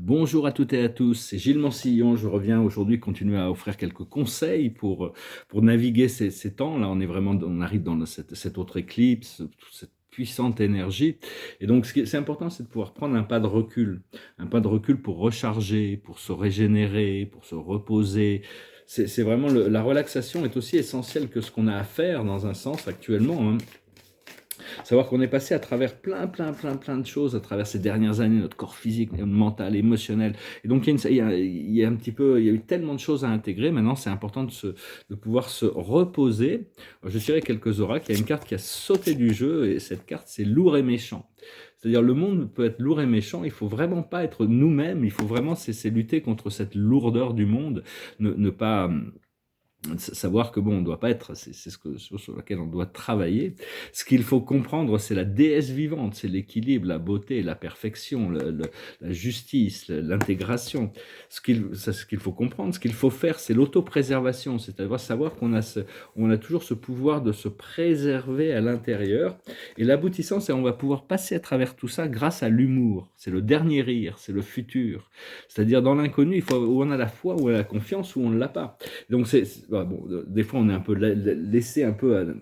Bonjour à toutes et à tous, c'est Gilles Mansillon. Je reviens aujourd'hui continuer à offrir quelques conseils pour naviguer ces temps. Là, on arrive dans cette autre éclipse, toute cette puissante énergie. Et donc, c'est important, c'est de pouvoir prendre un pas de recul. Un pas de recul pour recharger, pour se régénérer, pour se reposer. C'est vraiment la relaxation est aussi essentielle que ce qu'on a à faire dans un sens actuellement, hein. Savoir qu'on est passé à travers plein de choses à travers ces dernières années, notre corps physique, mental, émotionnel. Et donc il y a un petit peu, il y a eu tellement de choses à intégrer. Maintenant, c'est important de pouvoir se reposer. Je dirais quelques oracles. Il y a une carte qui a sauté du jeu et cette carte, c'est lourd et méchant. C'est-à-dire le monde peut être lourd et méchant. Il faut vraiment pas être nous-mêmes. Il faut vraiment c'est lutter contre cette lourdeur du monde, ne pas savoir que bon, on ne doit pas être, c'est sur laquelle on doit travailler. Ce qu'il faut comprendre, c'est la déesse vivante, c'est l'équilibre, la beauté, la perfection, la justice, l'intégration. Ce qu'il faut comprendre, ce qu'il faut faire, c'est l'autopréservation, c'est-à-dire savoir on a toujours ce pouvoir de se préserver à l'intérieur. Et l'aboutissant, c'est on va pouvoir passer à travers tout ça grâce à l'humour. C'est le dernier rire, c'est le futur. C'est-à-dire dans l'inconnu, il faut où on a la foi, où on a la confiance, où on ne l'a pas. Donc bon, des fois on est un peu laissé un peu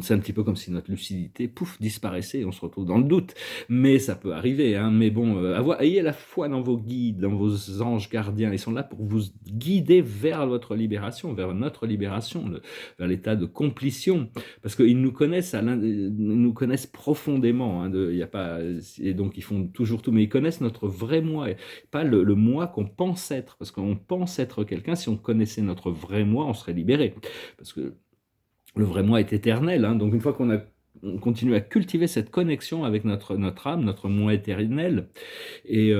c'est un petit peu comme si notre lucidité, pouf, disparaissait et on se retrouve dans le doute. Mais ça peut arriver, hein. Mais bon, ayez la foi dans vos guides, dans vos anges gardiens. Ils sont là pour vous guider vers votre libération, vers notre libération, vers l'état de completion. Parce qu'ils nous connaissent, ils nous connaissent profondément. Hein, y a pas, et donc ils font toujours tout. Mais ils connaissent notre vrai moi, et pas le moi qu'on pense être. Parce qu'on pense être quelqu'un. Si on connaissait notre vrai moi, on serait libéré. Parce que le vrai moi est éternel, hein. Donc une fois on continue à cultiver cette connexion avec notre âme, notre moi éternel, et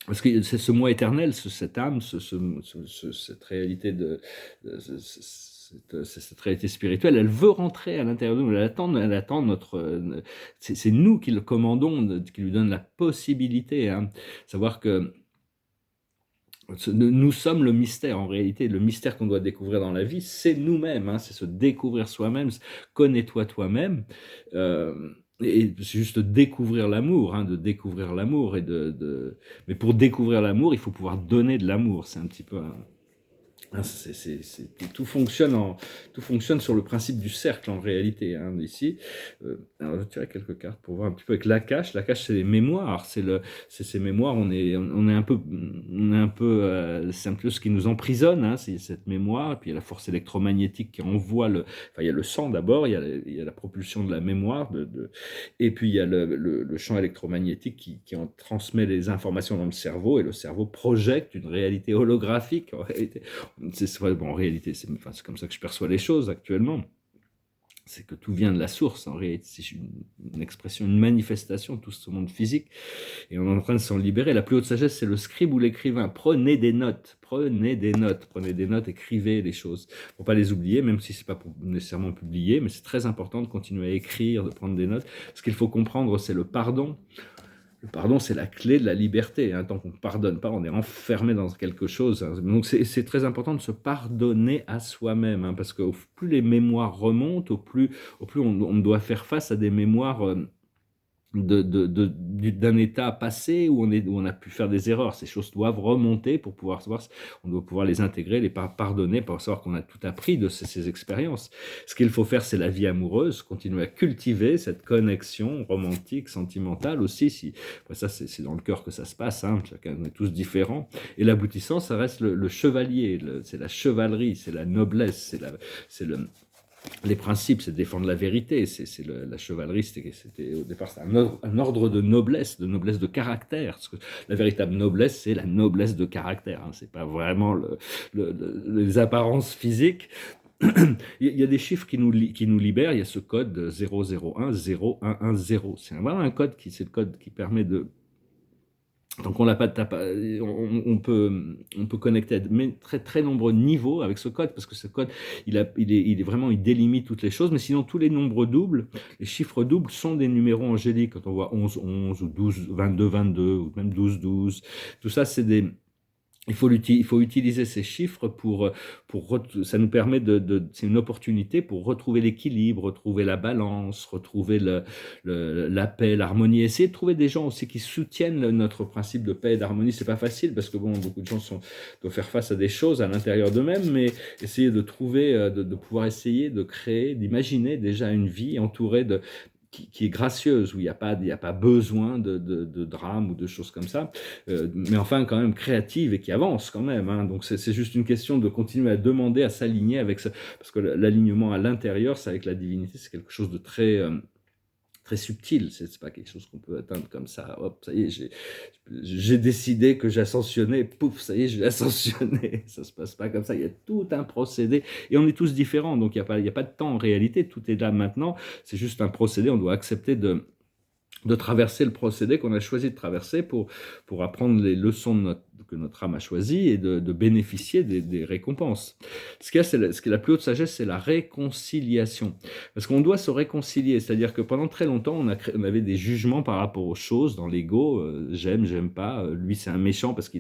parce que c'est ce moi éternel, cette âme, cette réalité cette réalité spirituelle, elle veut rentrer à l'intérieur de nous, elle attend c'est nous qui le commandons, qui lui donne la possibilité, hein. Savoir que nous sommes le mystère, en réalité. Le mystère qu'on doit découvrir dans la vie, c'est nous-mêmes, hein, c'est se découvrir soi-même, connais-toi toi-même. Et c'est juste découvrir l'amour, hein, de découvrir l'amour. Mais pour découvrir l'amour, il faut pouvoir donner de l'amour. C'est un petit peu tout fonctionne sur le principe du cercle en réalité, hein, ici. Alors je vais tirer quelques cartes pour voir un petit peu avec l'Akash. L'Akash, c'est les mémoires, c'est ces mémoires. On est un peu, c'est un peu ce qui nous emprisonne, hein, c'est cette mémoire. Et puis il y a la force électromagnétique qui envoie enfin il y a le sang d'abord, il y a la propulsion de la mémoire, et puis il y a le champ électromagnétique qui en transmet les informations dans le cerveau, et le cerveau projette une réalité holographique en réalité. C'est vrai, bon, en réalité, c'est comme ça que je perçois les choses actuellement. C'est que tout vient de la source, en réalité. C'est une expression, une manifestation de tout ce monde physique. Et on est en train de s'en libérer. La plus haute sagesse, c'est le scribe ou l'écrivain. Prenez des notes, écrivez les choses. Pour pas les oublier, même si c'est pas pour nécessairement publier, mais c'est très important de continuer à écrire, de prendre des notes. Ce qu'il faut comprendre, c'est le pardon. Le pardon, c'est la clé de la liberté, hein. Tant qu'on ne pardonne pas, on est enfermé dans quelque chose, hein. Donc c'est très important de se pardonner à soi-même, hein, parce que au plus les mémoires remontent, au plus on doit faire face à des mémoires d'un état passé où on a pu faire des erreurs. Ces choses doivent remonter pour pouvoir savoir, on doit pouvoir les intégrer, les pardonner, pour savoir qu'on a tout appris de ces expériences. Ce qu'il faut faire, c'est la vie amoureuse, continuer à cultiver cette connexion romantique, sentimentale aussi. Ça, c'est dans le cœur que ça se passe, hein, chacun, on est tous différents. Et l'aboutissant, ça reste le chevalier, c'est la chevalerie, c'est la noblesse, les principes, c'est de défendre la vérité. La chevalerie, c'était au départ un ordre de noblesse de caractère. Parce que la véritable noblesse, c'est la noblesse de caractère, hein. C'est pas vraiment les apparences physiques. Il y a des chiffres qui nous libèrent. Il y a ce code 0010110. C'est vraiment un code c'est le code qui permet de. Donc on n'a pas de on peut connecter à très très nombreux niveaux avec ce code, parce que ce code il est vraiment, il délimite toutes les choses. Mais sinon tous les nombres doubles, les chiffres doubles sont des numéros angéliques. Quand on voit 11 11 ou 12 22 22 ou même 12 12, tout ça c'est il faut utiliser ces chiffres ça nous permet c'est une opportunité pour retrouver l'équilibre, retrouver la balance, retrouver la paix, l'harmonie. Essayer de trouver des gens aussi qui soutiennent notre principe de paix et d'harmonie. C'est pas facile parce que bon, beaucoup de gens doivent faire face à des choses à l'intérieur d'eux-mêmes, mais essayer de trouver, de pouvoir essayer de créer, d'imaginer déjà une vie entourée qui est gracieuse, où il y a pas besoin de drame ou de choses comme ça, mais enfin quand même créative et qui avance quand même, hein. Donc c'est juste une question de continuer à demander, à s'aligner avec ça, parce que l'alignement à l'intérieur, c'est avec la divinité, c'est quelque chose de très subtil, c'est pas quelque chose qu'on peut atteindre comme ça, hop, ça y est, j'ai décidé que j'ascensionnais, pouf, ça y est, je vais ascensionner. Ça se passe pas comme ça, il y a tout un procédé, et on est tous différents, donc il y a pas de temps en réalité, tout est là maintenant, c'est juste un procédé, on doit accepter de traverser le procédé qu'on a choisi de traverser pour apprendre les leçons que notre âme a choisies et de bénéficier des récompenses. Ce qui est la plus haute sagesse, c'est la réconciliation. Parce qu'on doit se réconcilier, c'est-à-dire que pendant très longtemps, on avait des jugements par rapport aux choses dans l'ego, j'aime pas, lui c'est un méchant parce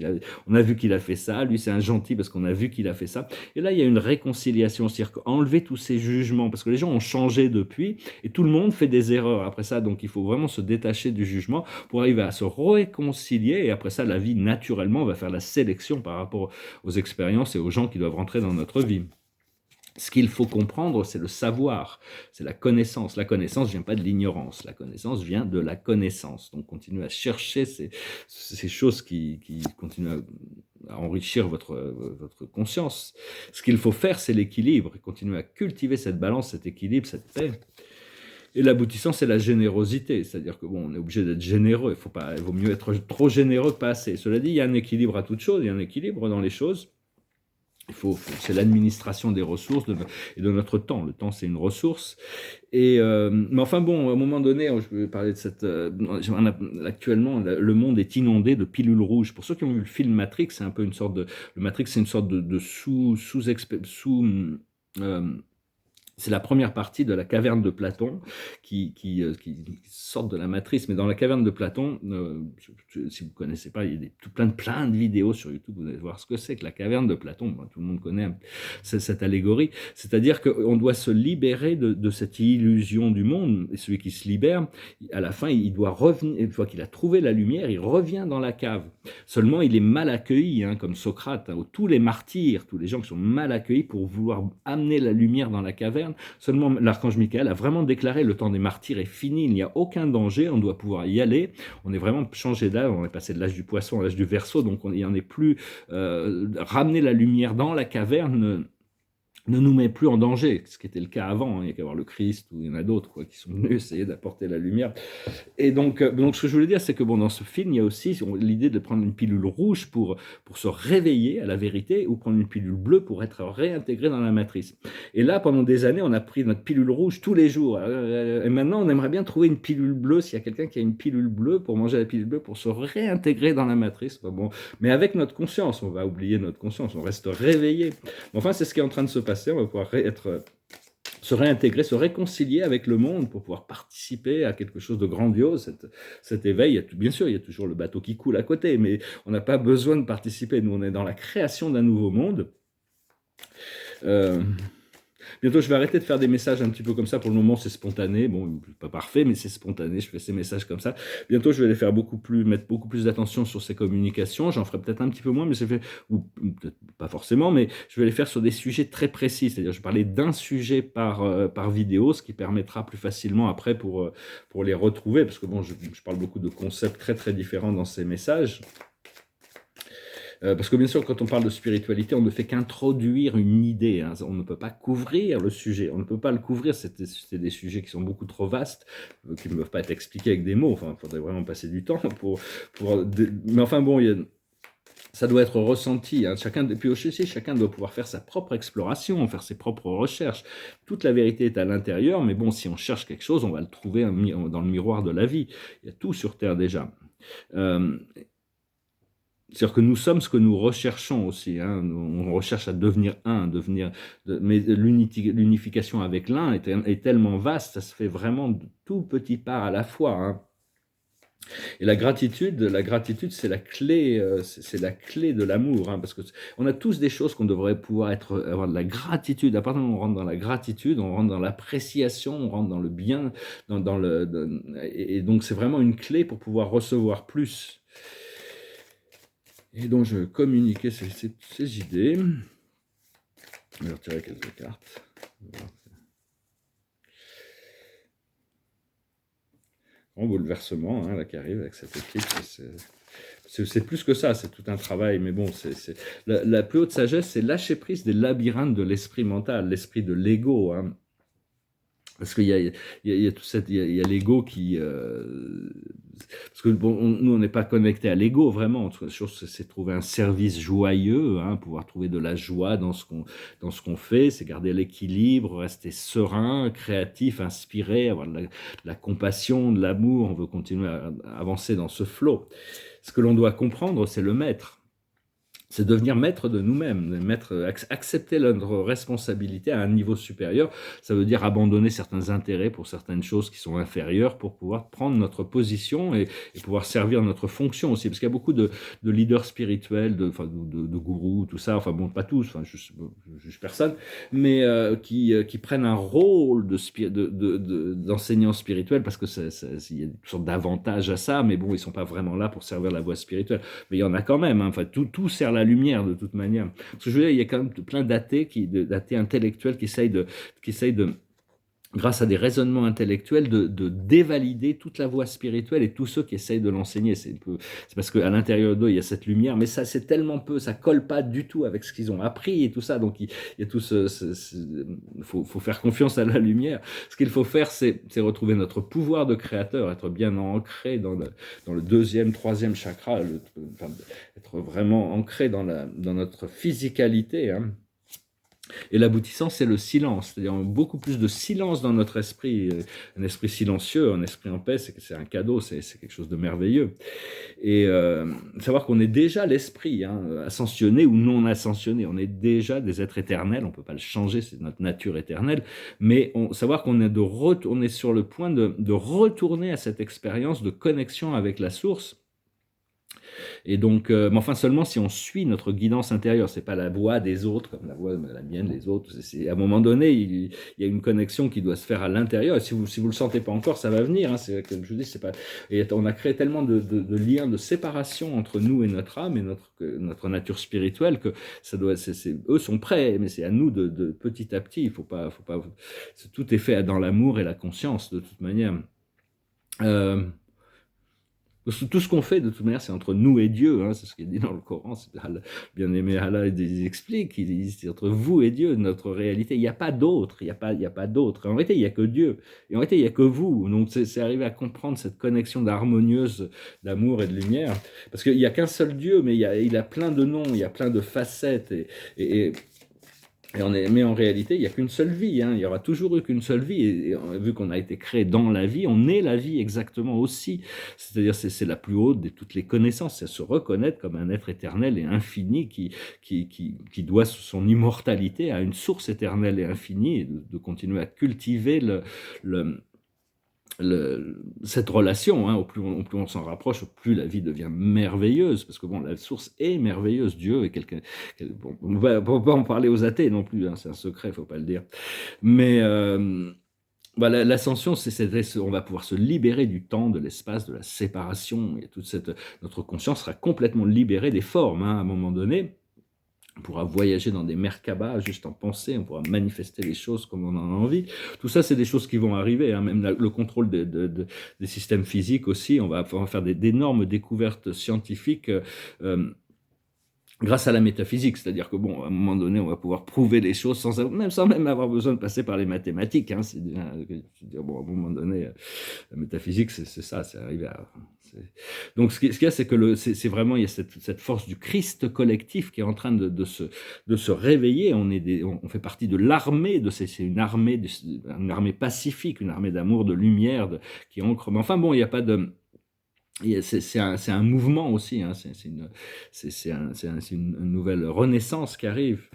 on a vu qu'il a fait ça, lui c'est un gentil parce qu'on a vu qu'il a fait ça. Et là, il y a une réconciliation, c'est-à-dire qu'enlever tous ces jugements, parce que les gens ont changé depuis, et tout le monde fait des erreurs après ça, donc il faut vraiment se détacher du jugement pour arriver à se réconcilier, et après ça, la vie, naturellement, va faire la sélection par rapport aux expériences et aux gens qui doivent rentrer dans notre vie. Ce qu'il faut comprendre, c'est le savoir, c'est la connaissance. La connaissance ne vient pas de l'ignorance, la connaissance vient de la connaissance. Donc, continuez à chercher ces choses qui continuent à enrichir votre conscience. Ce qu'il faut faire, c'est l'équilibre, et continuer à cultiver cette balance, cet équilibre, cette paix. Et l'aboutissant, c'est la générosité, c'est-à-dire que bon, on est obligé d'être généreux, il vaut mieux être trop généreux que pas assez. Cela dit, il y a un équilibre à toute chose, il y a un équilibre dans les choses. C'est l'administration des ressources et de notre temps. Le temps, c'est une ressource. Mais enfin bon, à un moment donné, je vais parler de actuellement, le monde est inondé de pilules rouges. Pour ceux qui ont vu le film Matrix, c'est un peu une sorte de, le Matrix, c'est une sorte de c'est la première partie de la caverne de Platon qui sort de la matrice. Mais dans la caverne de Platon, si vous ne connaissez pas, il y a plein de vidéos sur YouTube, vous allez voir ce que c'est que la caverne de Platon. Bon, tout le monde connaît cette allégorie. C'est-à-dire qu'on doit se libérer de cette illusion du monde. Et celui qui se libère, à la fin, il doit revenir, une fois qu'il a trouvé la lumière, il revient dans la cave. Seulement, il est mal accueilli, hein, comme Socrate, hein, tous les martyrs, tous les gens qui sont mal accueillis pour vouloir amener la lumière dans la caverne. Seulement, l'archange Michael a vraiment déclaré: le temps des martyrs est fini, il n'y a aucun danger, on doit pouvoir y aller. On est vraiment changé d'âge, on est passé de l'âge du poisson à l'âge du Verseau, donc il n'y en est plus. Ramener la lumière dans la caverne ne nous met plus en danger, ce qui était le cas avant, hein. Il n'y a qu'à voir le Christ, ou il y en a d'autres qui sont venus essayer d'apporter la lumière. Et donc ce que je voulais dire, c'est que bon, dans ce film, il y a aussi l'idée de prendre une pilule rouge pour se réveiller à la vérité, ou prendre une pilule bleue pour être réintégré dans la matrice. Et là, pendant des années, on a pris notre pilule rouge tous les jours. Et maintenant, on aimerait bien trouver une pilule bleue, s'il y a quelqu'un qui a une pilule bleue, pour manger la pilule bleue, pour se réintégrer dans la matrice. Bon, mais avec notre conscience, on va oublier notre conscience, on reste réveillé. Enfin, c'est ce qui est en train de se passer. On va pouvoir se réintégrer, se réconcilier avec le monde pour pouvoir participer à quelque chose de grandiose, cet éveil. Bien sûr, il y a toujours le bateau qui coule à côté, mais on n'a pas besoin de participer. Nous, on est dans la création d'un nouveau monde. Bientôt, je vais arrêter de faire des messages un petit peu comme ça. Pour le moment, c'est spontané. Bon, pas parfait, mais c'est spontané. Je fais ces messages comme ça. Bientôt, je vais les faire mettre beaucoup plus d'attention sur ces communications. J'en ferai peut-être un petit peu moins, mais ou peut-être pas forcément, mais je vais les faire sur des sujets très précis. C'est-à-dire, je vais parler d'un sujet par vidéo, ce qui permettra plus facilement après pour les retrouver, parce que bon, je parle beaucoup de concepts très très différents dans ces messages. Parce que bien sûr, quand on parle de spiritualité, on ne fait qu'introduire une idée, hein. On ne peut pas couvrir le sujet, on ne peut pas le couvrir, c'est des sujets qui sont beaucoup trop vastes, qui ne peuvent pas être expliqués avec des mots. Enfin, il faudrait vraiment passer du temps mais enfin bon, ça doit être ressenti, hein. Puis aussi, chacun doit pouvoir faire sa propre exploration, faire ses propres recherches. Toute la vérité est à l'intérieur, mais bon, si on cherche quelque chose, on va le trouver dans le miroir de la vie. Il y a tout sur Terre déjà. C'est-à-dire que nous sommes ce que nous recherchons aussi, hein. On recherche à devenir un, mais l'unification avec l'un est tellement vaste, ça se fait vraiment de tout petit pas à la fois, hein. Et la gratitude, c'est la clé, c'est la clé de l'amour, hein, parce que on a tous des choses qu'on devrait pouvoir avoir de la gratitude. À partir du moment où on rentre dans la gratitude, on rentre dans l'appréciation, on rentre dans le bien, et donc c'est vraiment une clé pour pouvoir recevoir plus. Et donc je vais communiquer ces idées. Je vais retirer quelques cartes. Grand bouleversement, hein, là, qui arrive avec cette éclipse. C'est plus que ça, c'est tout un travail, mais bon, la plus haute sagesse, c'est lâcher prise des labyrinthes de l'esprit mental, l'esprit de l'ego, hein. Parce qu'il y a tout il y a l'ego qui... parce que bon, nous, on n'est pas connecté à l'ego, vraiment. La chose, c'est trouver un service joyeux, hein, pouvoir trouver de la joie dans ce qu'on fait, c'est garder l'équilibre, rester serein, créatif, inspiré, avoir de la compassion, de l'amour. On veut continuer à avancer dans ce flot. Ce que l'on doit comprendre, c'est le maître. C'est devenir maître de nous-mêmes, accepter notre responsabilité à un niveau supérieur. Ça veut dire abandonner certains intérêts pour certaines choses qui sont inférieures pour pouvoir prendre notre position et pouvoir servir notre fonction aussi. Parce qu'il y a beaucoup de leaders spirituels, de gourous, tout ça, enfin bon, pas tous, enfin, je juge personne, mais qui prennent un rôle d'enseignants spirituels parce que il y a toutes sortes d'avantages à ça, mais bon, ils ne sont pas vraiment là pour servir la voie spirituelle. Mais il y en a quand même, hein. Enfin, tout sert la lumière de toute manière. Parce que je veux dire, il y a quand même plein d'athées intellectuels qui essayent de, grâce à des raisonnements intellectuels, de dévalider toute la voie spirituelle et tous ceux qui essayent de l'enseigner. C'est parce qu'à l'intérieur d'eux, il y a cette lumière, mais ça, c'est tellement peu, ça colle pas du tout avec ce qu'ils ont appris et tout ça. Donc, il y a tout faut faire confiance à la lumière. Ce qu'il faut faire, c'est retrouver notre pouvoir de créateur, être bien ancré dans le deuxième, troisième chakra, être vraiment ancré dans notre physicalité, hein. Et l'aboutissant, c'est le silence, c'est-à-dire beaucoup plus de silence dans notre esprit, un esprit silencieux, un esprit en paix, c'est un cadeau, c'est quelque chose de merveilleux. Et savoir qu'on est déjà l'esprit, hein, ascensionné ou non ascensionné, on est déjà des êtres éternels, on ne peut pas le changer, c'est notre nature éternelle, mais savoir qu'on est, on est sur le point de retourner à cette expérience de connexion avec la source. Et donc, mais enfin seulement si on suit notre guidance intérieure, c'est pas la voix des autres comme la voix de la mienne, les autres. À un moment donné, il y a une connexion qui doit se faire à l'intérieur. Et si vous le sentez pas encore, ça va venir, hein. C'est comme je vous dis, c'est pas. Et on a créé tellement de liens, de séparation entre nous et notre âme et notre nature spirituelle que ça doit. Eux sont prêts, mais c'est à nous de petit à petit. Il faut pas. Tout est fait dans l'amour et la conscience de toute manière. Tout ce qu'on fait, de toute manière, c'est entre nous et Dieu, hein, c'est ce qui est dit dans le Coran. Bien-aimé Allah, il explique, il dit, c'est entre vous et Dieu, notre réalité. Il n'y a pas d'autre, il n'y a pas d'autre. En réalité, il n'y a que Dieu. Et en réalité, il n'y a que vous. Donc, c'est arriver à comprendre cette connexion d'harmonieuse d'amour et de lumière. Parce qu'il n'y a qu'un seul Dieu, mais il a plein de noms, il y a plein de facettes. Mais en réalité, il n'y a qu'une seule vie, hein. Il y aura toujours eu qu'une seule vie. Et vu qu'on a été créé dans la vie, on est la vie exactement aussi. C'est-à-dire, c'est la plus haute de toutes les connaissances. C'est se reconnaître comme un être éternel et infini qui doit son immortalité à une source éternelle et infinie, et de continuer à cultiver cette relation, hein. Au plus on s'en rapproche, au plus la vie devient merveilleuse, parce que bon, la source est merveilleuse, Dieu est quelqu'un. Bon, on ne va pas en parler aux athées non plus, hein, c'est un secret, il ne faut pas le dire. Mais l'ascension, on va pouvoir se libérer du temps, de l'espace, de la séparation, et notre conscience sera complètement libérée des formes, hein, à un moment donné. On pourra voyager dans des Merkabah juste en pensée, on pourra manifester les choses comme on en a envie. Tout ça, c'est des choses qui vont arriver, hein. Même le contrôle des systèmes physiques aussi, on va faire d'énormes découvertes scientifiques grâce à la métaphysique. C'est-à-dire que, bon, à un moment donné, on va pouvoir prouver les choses sans même avoir besoin de passer par les mathématiques, hein. Bon, à un moment donné, la métaphysique, c'est ça, c'est arrivé à... Donc, ce qu'il y a, c'est que c'est vraiment, il y a cette force du Christ collectif qui est en train de se réveiller. On fait partie de l'armée, c'est une armée pacifique, une armée d'amour, de lumière, qui ancre. Mais enfin bon, il n'y a pas de... C'est un mouvement aussi, hein. C'est une nouvelle renaissance qui arrive.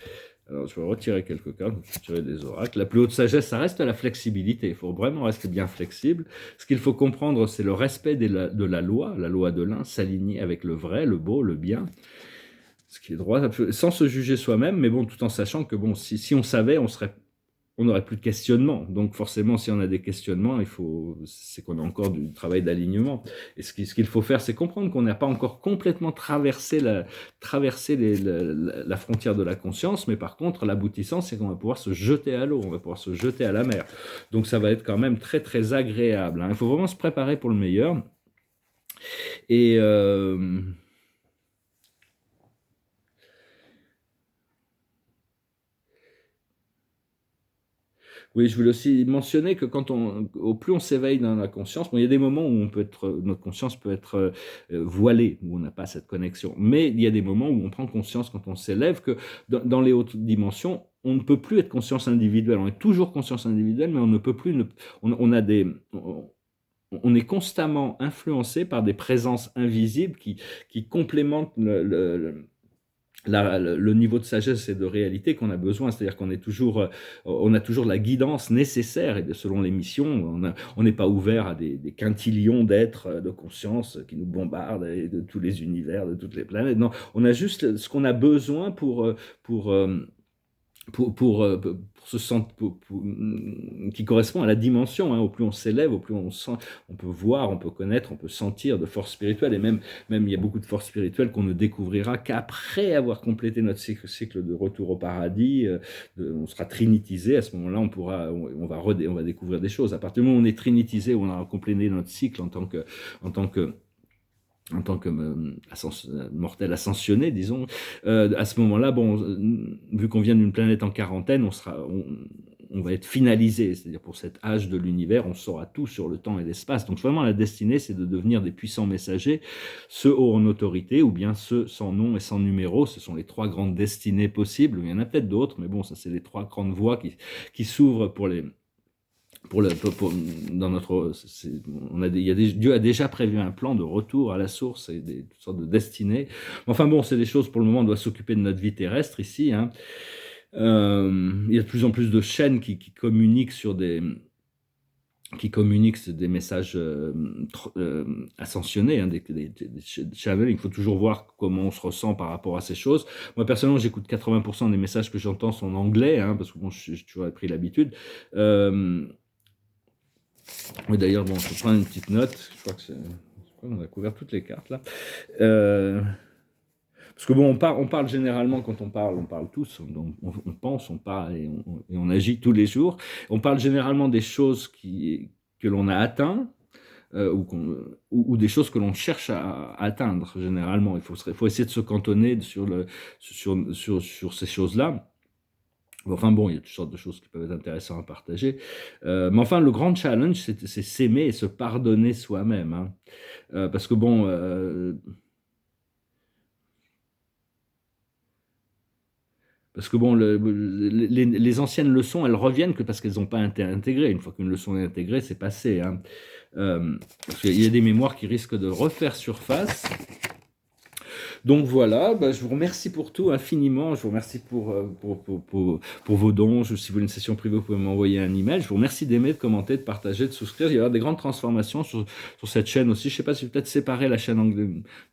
Alors, je vais retirer quelques cartes, je vais tirer des oracles. La plus haute sagesse, ça reste la flexibilité. Il faut vraiment rester bien flexible. Ce qu'il faut comprendre, c'est le respect de la loi de l'un, s'aligner avec le vrai, le beau, le bien, ce qui est droit, sans se juger soi-même, mais bon, tout en sachant que bon, si on savait, on n'aurait plus de questionnement. Donc forcément, si on a des questionnements, c'est qu'on a encore du travail d'alignement. Et ce qu'il faut faire, c'est comprendre qu'on n'a pas encore complètement traversé la frontière de la conscience, mais par contre, l'aboutissant, c'est qu'on va pouvoir se jeter à l'eau, on va pouvoir se jeter à la mer. Donc ça va être quand même très très agréable, hein. Il faut vraiment se préparer pour le meilleur. Et oui, je voulais aussi mentionner que au plus on s'éveille dans la conscience, bon, il y a des moments où notre conscience peut être voilée, où on n'a pas cette connexion. Mais il y a des moments où on prend conscience quand on s'élève que dans les hautes dimensions, on ne peut plus être conscience individuelle. On est toujours conscience individuelle, mais on ne peut plus. On est constamment influencé par des présences invisibles qui complémentent le niveau de sagesse et de réalité qu'on a besoin, c'est-à-dire on a toujours la guidance nécessaire, et selon les missions, on n'est pas ouvert à des quintillions d'êtres de conscience qui nous bombardent de tous les univers, de toutes les planètes. Non, on a juste ce qu'on a besoin pour se sentir, qui correspond à la dimension, hein. Au plus on s'élève, au plus on sent, on peut voir, on peut connaître, on peut sentir de force spirituelle. Et même il y a beaucoup de forces spirituelles qu'on ne découvrira qu'après avoir complété notre cycle de retour au paradis. On sera trinitisé. À ce moment-là, on va découvrir des choses. À partir du moment où on est trinitisé, où on a complété notre cycle en tant que mortel ascensionné, disons, à ce moment-là, bon, vu qu'on vient d'une planète en quarantaine, on va être finalisé, c'est-à-dire pour cet âge de l'univers, on saura tout sur le temps et l'espace. Donc vraiment, la destinée, c'est de devenir des puissants messagers, ceux hauts en autorité, ou bien ceux sans nom et sans numéro. Ce sont les trois grandes destinées possibles. Il y en a peut-être d'autres, mais bon, ça, c'est les trois grandes voies qui s'ouvrent dans notre, Dieu a déjà prévu un plan de retour à la source et toutes sortes de destinées. Enfin bon, c'est des choses, pour le moment, on doit s'occuper de notre vie terrestre ici, hein. Il y a de plus en plus de chaînes qui communiquent sur des messages ascensionnés, hein, des channels. Il faut toujours voir comment on se ressent par rapport à ces choses. Moi, personnellement, j'écoute 80% des messages que j'entends sont en anglais, hein, parce que bon, j'ai toujours pris l'habitude. Oui, d'ailleurs, bon, je prends une petite note. Je crois qu'on a couvert toutes les cartes là. Parce que bon, on parle généralement, quand on parle tous, on pense, on parle et on agit tous les jours. On parle généralement des choses que l'on a atteintes, ou des choses que l'on cherche à atteindre généralement. Il faut essayer de se cantonner sur ces choses-là. Enfin bon, il y a toutes sortes de choses qui peuvent être intéressantes à partager. Mais enfin, le grand challenge, c'est s'aimer et se pardonner soi-même, hein. Parce que bon, les anciennes leçons, elles reviennent que parce qu'elles n'ont pas été intégrées. Une fois qu'une leçon est intégrée, c'est passé, hein. Parce qu'il y a des mémoires qui risquent de refaire surface. Donc voilà, je vous remercie pour tout infiniment. Je vous remercie pour vos dons. Si vous voulez une session privée, vous pouvez m'envoyer un email. Je vous remercie d'aimer, de commenter, de partager, de souscrire. Il y aura des grandes transformations sur cette chaîne aussi. Je ne sais pas si peut-être séparer la chaîne anglaise,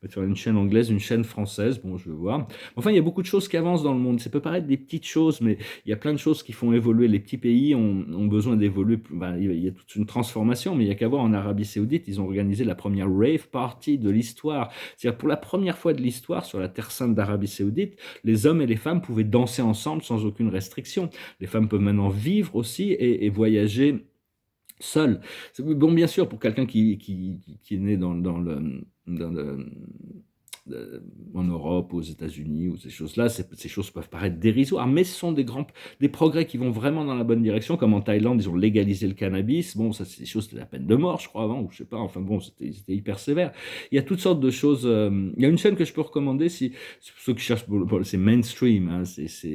faire une chaîne anglaise, une chaîne française. Bon, je vais voir. Enfin, il y a beaucoup de choses qui avancent dans le monde. Ça peut paraître des petites choses, mais il y a plein de choses qui font évoluer. Les petits pays ont besoin d'évoluer. Il y a toute une transformation, mais il n'y a qu'à voir en Arabie Saoudite. Ils ont organisé la première rave party de l'histoire. C'est-à-dire pour la première fois de l'histoire, sur la terre sainte d'Arabie Saoudite, les hommes et les femmes pouvaient danser ensemble sans aucune restriction. Les femmes peuvent maintenant vivre aussi et voyager seules. Bon, bien sûr, pour quelqu'un qui est né en Europe, aux États-Unis, ou ces choses-là, ces choses peuvent paraître dérisoires, mais ce sont des progrès qui vont vraiment dans la bonne direction, comme en Thaïlande, ils ont légalisé le cannabis. Bon, ça, c'est des choses, c'était la peine de mort, je crois, avant, ou je sais pas, enfin bon, c'était hyper sévère. Il y a toutes sortes de choses. Il y a une chaîne que je peux recommander, si ceux qui cherchent, c'est mainstream, hein,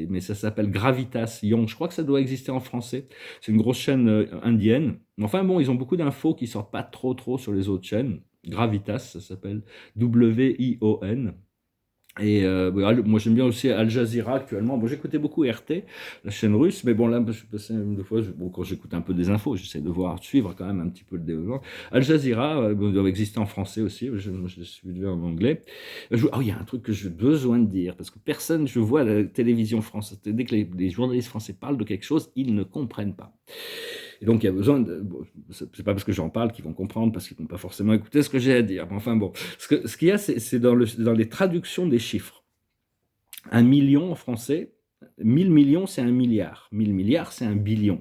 mais ça s'appelle Gravitas Young. Je crois que ça doit exister en français. C'est une grosse chaîne indienne. Enfin bon, ils ont beaucoup d'infos qui sortent pas trop sur les autres chaînes. Gravitas, ça s'appelle WION. Et moi j'aime bien aussi Al Jazeera actuellement. Bon, j'écoutais beaucoup RT, la chaîne russe, mais bon là je suis passé une deux fois. Bon, quand j'écoute un peu des infos, j'essaie de voir, de suivre quand même un petit peu le développement. Al Jazeera bon, doit exister en français aussi. Je suis vu en anglais. Oh, il y a un truc que j'ai besoin de dire parce que personne, je vois la télévision française, dès que les journalistes français parlent de quelque chose, ils ne comprennent pas. Et donc, il y a besoin de. Bon, c'est pas parce que j'en parle qu'ils vont comprendre, parce qu'ils vont pas forcément écouter ce que j'ai à dire. Mais enfin, bon. Ce qu'il y a, c'est dans les traductions des chiffres. 1 million en français, 1000 millions, c'est 1 milliard. 1000 milliards, c'est 1 billion.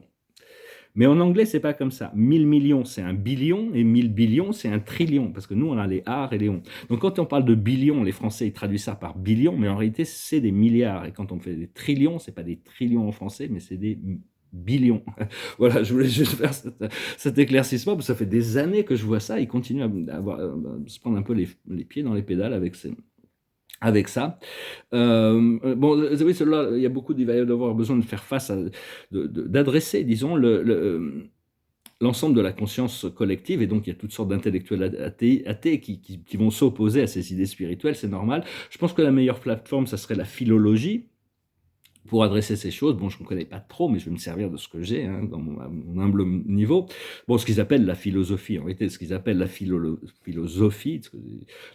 Mais en anglais, c'est pas comme ça. 1000 millions, c'est 1 billion, et 1000 billions, c'est 1 trillion, parce que nous, on a les ars et les ons. Donc, quand on parle de billions, les Français, ils traduisent ça par billions, mais en réalité, c'est des milliards. Et quand on fait des trillions, c'est pas des trillions en français, mais c'est des billions. Voilà, je voulais juste faire cet éclaircissement, parce que ça fait des années que je vois ça. Ils continuent à se prendre un peu les pieds dans les pédales avec ça. Bon, oui, cela, il y a beaucoup, il va y avoir besoin de faire face d'adresser, disons, l'ensemble de la conscience collective, et donc il y a toutes sortes d'intellectuels athées qui vont s'opposer à ces idées spirituelles, c'est normal. Je pense que la meilleure plateforme, ça serait la philologie, pour adresser ces choses. Bon, je ne connais pas trop, mais je vais me servir de ce que j'ai, hein, à mon humble niveau. Bon, ce qu'ils appellent la philosophie, en réalité, ce qu'ils appellent la philosophie, ce que la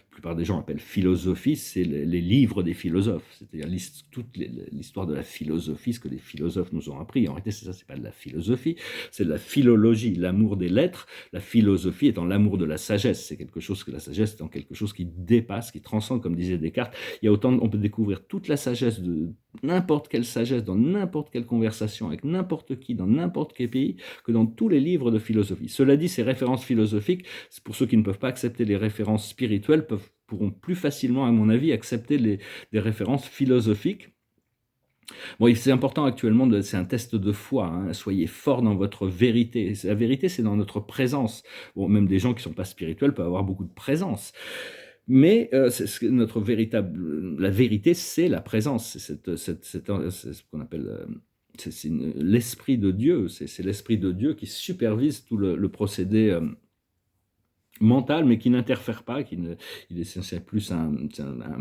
plupart des gens appellent philosophie, c'est les livres des philosophes, c'est-à-dire toute l'histoire de la philosophie, ce que les philosophes nous ont appris. En réalité, c'est ça, c'est pas de la philosophie, c'est de la philologie, l'amour des lettres, la philosophie étant l'amour de la sagesse. C'est quelque chose que la sagesse étant quelque chose qui dépasse, qui transcende, comme disait Descartes. Il y a autant, on peut découvrir toute la sagesse de n'importe quelle sagesse dans n'importe quelle conversation avec n'importe qui dans n'importe quel pays que dans tous les livres de philosophie. Cela dit, ces références philosophiques, pour ceux qui ne peuvent pas accepter les références spirituelles, pourront plus facilement, à mon avis, accepter des références philosophiques. Bon, c'est important actuellement, c'est un test de foi, hein. Soyez fort dans votre vérité. La vérité, c'est dans notre présence. Bon, même des gens qui ne sont pas spirituels peuvent avoir beaucoup de présence. Mais la vérité, c'est la présence. C'est ce qu'on appelle l'esprit de Dieu. C'est l'esprit de Dieu qui supervise tout le procédé mental, mais qui n'interfère pas, c'est plus un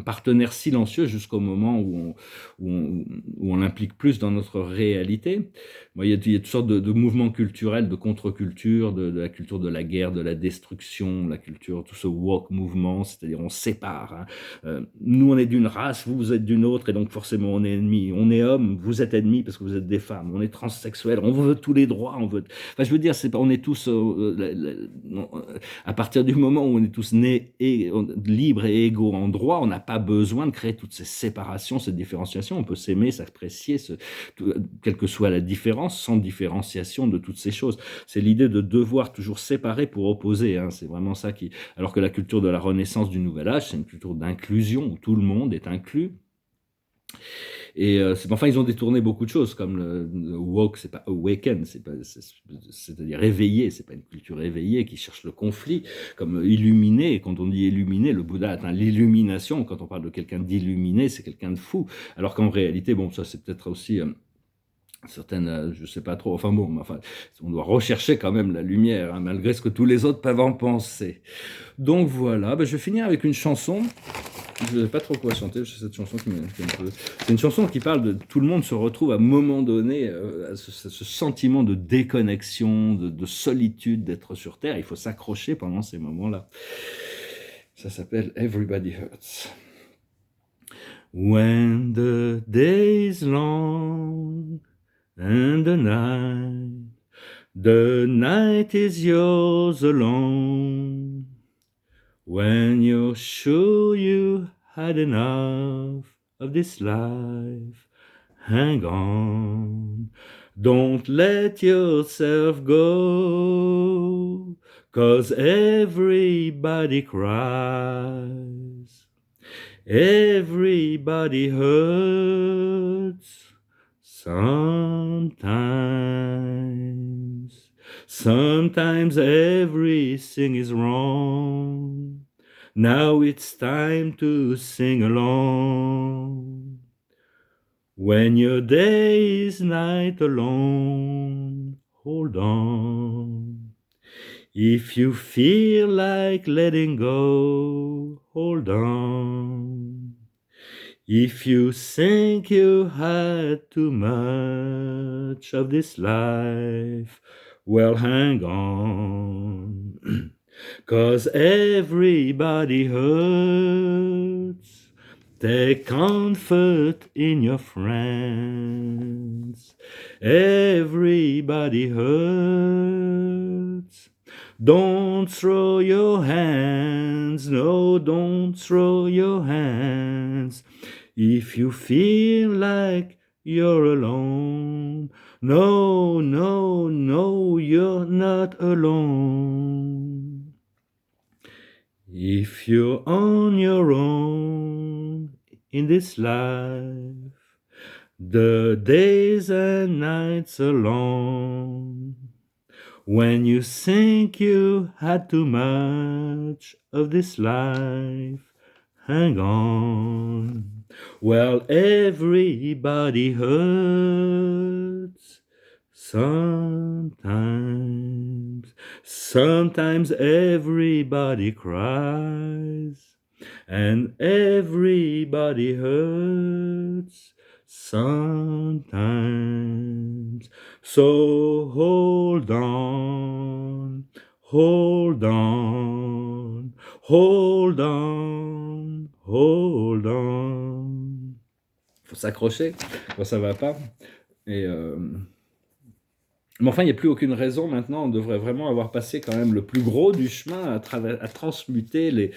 partenaire silencieux jusqu'au moment où on l'implique plus dans notre réalité. Bon, il y a toutes sortes de mouvements culturels, de contre-culture, de la culture de la guerre, de la destruction, la culture, tout ce woke mouvement, c'est-à-dire on sépare. Hein. Nous, on est d'une race, vous êtes d'une autre, et donc forcément on est ennemis. On est homme, vous êtes ennemis parce que vous êtes des femmes. On est transsexuel, on veut tous les droits, Enfin, je veux dire, on est tous à partir du moment où on est tous nés libres et égaux en droit, on n'a pas besoin de créer toutes ces séparations, ces différenciations. On peut s'aimer, s'apprécier, quelle que soit la différence, sans différenciation de toutes ces choses. C'est l'idée de devoir toujours séparer pour opposer. Hein. C'est vraiment ça qui. Alors que la culture de la Renaissance du Nouvel Âge, c'est une culture d'inclusion où tout le monde est inclus. Et enfin, ils ont détourné beaucoup de choses, comme le woke, c'est pas awaken, c'est-à-dire éveillé, c'est pas une culture éveillée qui cherche le conflit, comme illuminé. Et quand on dit illuminé, le Bouddha atteint l'illumination. Quand on parle de quelqu'un d'illuminé, c'est quelqu'un de fou. Alors qu'en réalité, bon, ça c'est peut-être aussi certaines, je sais pas trop. Enfin bon, on doit rechercher quand même la lumière, hein, malgré ce que tous les autres peuvent en penser. Donc voilà, je vais finir avec une chanson. Je ne sais pas trop quoi chanter, cette chanson qui un peu. C'est une chanson qui parle de tout le monde se retrouve à un moment donné à ce sentiment de déconnexion, de solitude, d'être sur Terre. Il faut s'accrocher pendant ces moments-là. Ça s'appelle Everybody Hurts. When the day is long and the night is yours alone. When you're sure you had enough of this life, hang on. Don't let yourself go, 'cause everybody cries. Everybody hurts sometimes. Sometimes everything is wrong. Now it's time to sing along. When your day is night alone, hold on. If you feel like letting go, hold on. If you think you had too much of this life, well, hang on, 'cause everybody hurts. Take comfort in your friends. Everybody hurts. Don't throw your hands, no, don't throw your hands. If you feel like you're alone, no, no, no, you're not alone. If you're on your own in this life, the days and nights are long. When you think you had too much of this life, hang on. Well, everybody hurts sometimes. Sometimes everybody cries, and everybody hurts sometimes. So hold on, hold on, hold on, hold on. Faut s'accrocher quand ça va pas. Et mais enfin, il n'y a plus aucune raison maintenant. On devrait vraiment avoir passé quand même le plus gros du chemin à transmuter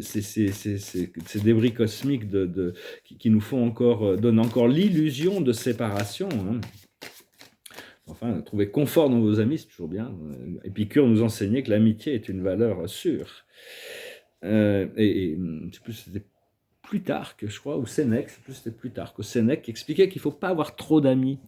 ces débris cosmiques qui nous font encore, donnent encore l'illusion de séparation, hein. Enfin, trouver confort dans vos amis, c'est toujours bien. Épicure nous enseignait que l'amitié est une valeur sûre. Je ne sais plus si c'était Plutarque, je crois, ou Sénèque, je sais plus si c'était Plutarque ou Sénèque, qui expliquait qu'il ne faut pas avoir trop d'amis.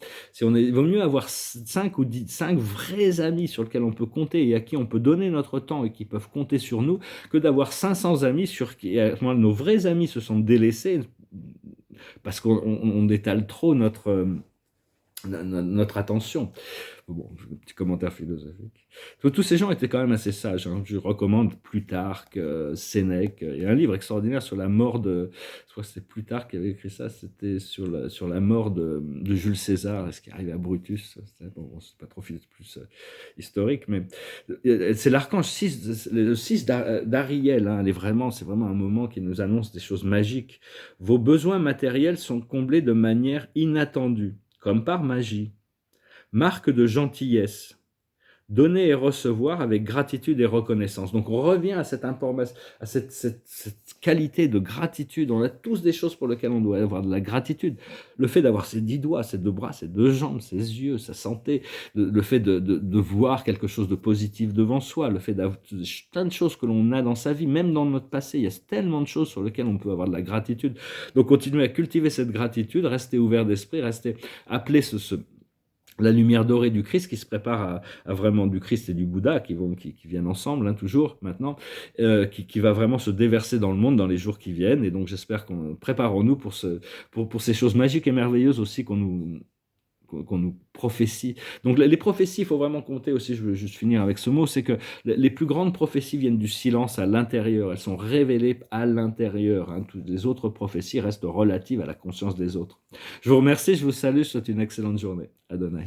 Il vaut mieux avoir 5 ou 5 vrais amis sur lesquels on peut compter et à qui on peut donner notre temps et qui peuvent compter sur nous, que d'avoir 500 amis sur qui nos vrais amis se sont délaissés parce qu'on étale trop notre attention. Bon, un petit commentaire philosophique. Tous ces gens étaient quand même assez sages, hein. Je recommande Plutarque, Sénèque. Il y a un livre extraordinaire sur la mort de... Je crois que c'était Plutarque qui avait écrit ça, c'était sur la mort de Jules César, et ce qui est arrivé à Brutus. Bon, c'est pas trop plus historique, mais c'est l'archange 6, le 6 d'Ariel, hein. C'est vraiment un moment qui nous annonce des choses magiques. Vos besoins matériels sont comblés de manière inattendue, comme par magie. Marque de gentillesse, donner et recevoir avec gratitude et reconnaissance. Donc on revient à cette information, à cette qualité de gratitude. On a tous des choses pour lesquelles on doit avoir de la gratitude. Le fait d'avoir ses 10 doigts, ses 2 bras, ses 2 jambes, ses yeux, sa santé, le fait de voir quelque chose de positif devant soi, le fait d'avoir plein de choses que l'on a dans sa vie, même dans notre passé, il y a tellement de choses sur lesquelles on peut avoir de la gratitude. Donc continuer à cultiver cette gratitude, rester ouvert d'esprit, rester appelé la lumière dorée du Christ qui se prépare à vraiment, du Christ et du Bouddha qui viennent ensemble, hein, toujours maintenant, qui va vraiment se déverser dans le monde dans les jours qui viennent. Et donc j'espère préparons-nous pour ces choses magiques et merveilleuses aussi qu'on nous prophétie. Donc les prophéties, il faut vraiment compter aussi, je veux juste finir avec ce mot, c'est que les plus grandes prophéties viennent du silence à l'intérieur, elles sont révélées à l'intérieur, hein. Toutes les autres prophéties restent relatives à la conscience des autres. Je vous remercie, je vous salue, je vous souhaite une excellente journée. Adonai.